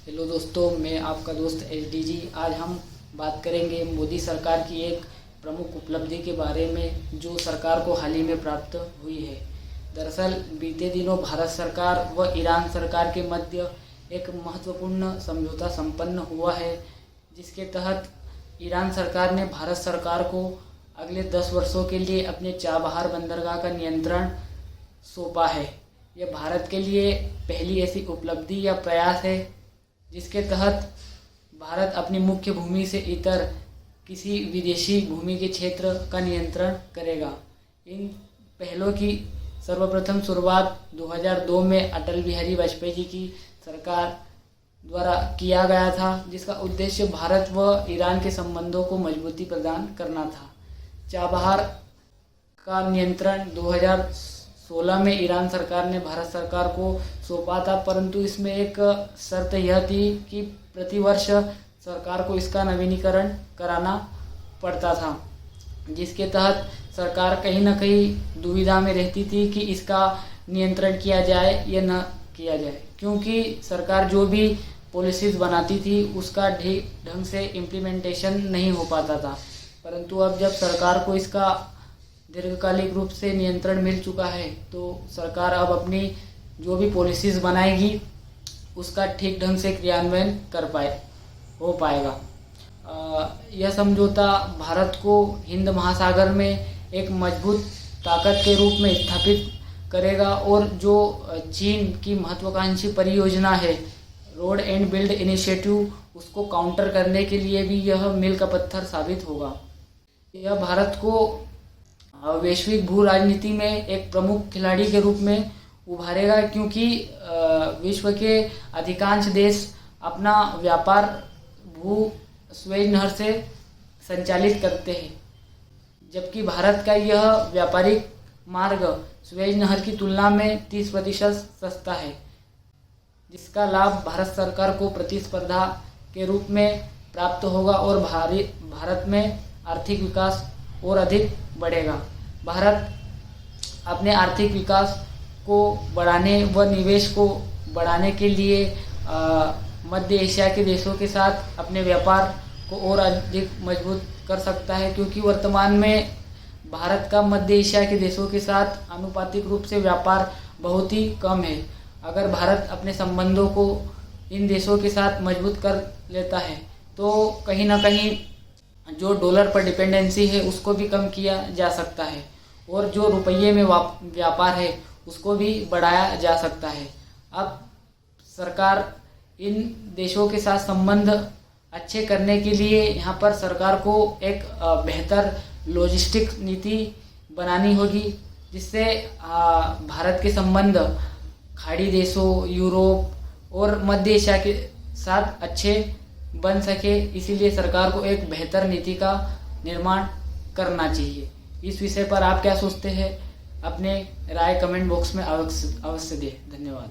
Hello दोस्तों, मैं आपका दोस्त SDG। आज हम बात करेंगे मोदी सरकार की एक प्रमुख उपलब्धि के बारे में जो सरकार को हाल ही में प्राप्त हुई है। दरअसल बीते दिनों भारत सरकार व ईरान सरकार के मध्य एक महत्वपूर्ण समझौता संपन्न हुआ है, जिसके तहत ईरान सरकार ने भारत सरकार को अगले 10 वर्षों के लिए अपने चाबहार बंदरगाह का नियंत्रण सौंपा है। यह भारत के लिए पहली ऐसी उपलब्धि या प्रयास है जिसके तहत भारत अपनी मुख्य भूमि से इतर किसी विदेशी भूमि के क्षेत्र का नियंत्रण करेगा। इन पहलों की सर्वप्रथम शुरुआत 2002 में अटल बिहारी वाजपेयी जी की सरकार द्वारा किया गया था, जिसका उद्देश्य भारत व ईरान के संबंधों को मजबूती प्रदान करना था। चाबहार का नियंत्रण 2016 में ईरान सरकार ने भारत सरकार को सौंपा था, परंतु इसमें एक शर्त यह थी कि प्रतिवर्ष सरकार को इसका नवीनीकरण कराना पड़ता था, जिसके तहत सरकार कहीं न कहीं दुविधा में रहती थी कि इसका नियंत्रण किया जाए या न किया जाए, क्योंकि सरकार जो भी पॉलिसीज़ बनाती थी उसका ठीक ढंग से इम्प्लीमेंटेशन नहीं हो पाता था। परंतु अब जब सरकार को इसका दीर्घकालिक रूप से नियंत्रण मिल चुका है, तो सरकार अब अपनी जो भी पॉलिसीज़ बनाएगी उसका ठीक ढंग से क्रियान्वयन हो पाएगा। यह समझौता भारत को हिंद महासागर में एक मजबूत ताकत के रूप में स्थापित करेगा और जो चीन की महत्वाकांक्षी परियोजना है रोड एंड बिल्ड इनिशिएटिव, उसको काउंटर करने के लिए भी यह मील का पत्थर साबित होगा। यह भारत को वैश्विक भू राजनीति में एक प्रमुख खिलाड़ी के रूप में उभारेगा, क्योंकि विश्व के अधिकांश देश अपना व्यापार भू स्वेज नहर से संचालित करते हैं, जबकि भारत का यह व्यापारिक मार्ग स्वेज नहर की तुलना में 30% सस्ता है, जिसका लाभ भारत सरकार को प्रतिस्पर्धा के रूप में प्राप्त होगा और भारत में आर्थिक विकास और अधिक बढ़ेगा। भारत अपने आर्थिक विकास को बढ़ाने व निवेश को बढ़ाने के लिए मध्य एशिया के देशों के साथ अपने व्यापार को और अधिक मजबूत कर सकता है, क्योंकि वर्तमान में भारत का मध्य एशिया के देशों के साथ आनुपातिक रूप से व्यापार बहुत ही कम है। अगर भारत अपने संबंधों को इन देशों के साथ मजबूत कर लेता है तो कहीं ना कहीं जो डॉलर पर डिपेंडेंसी है उसको भी कम किया जा सकता है और जो रुपये में व्यापार है उसको भी बढ़ाया जा सकता है। अब सरकार इन देशों के साथ संबंध अच्छे करने के लिए यहाँ पर सरकार को एक बेहतर लॉजिस्टिक नीति बनानी होगी, जिससे भारत के संबंध खाड़ी देशों, यूरोप और मध्य एशिया के साथ अच्छे बन सके। इसीलिए सरकार को एक बेहतर नीति का निर्माण करना चाहिए। इस विषय पर आप क्या सोचते हैं? अपने राय कमेंट बॉक्स में अवश्य दें। धन्यवाद।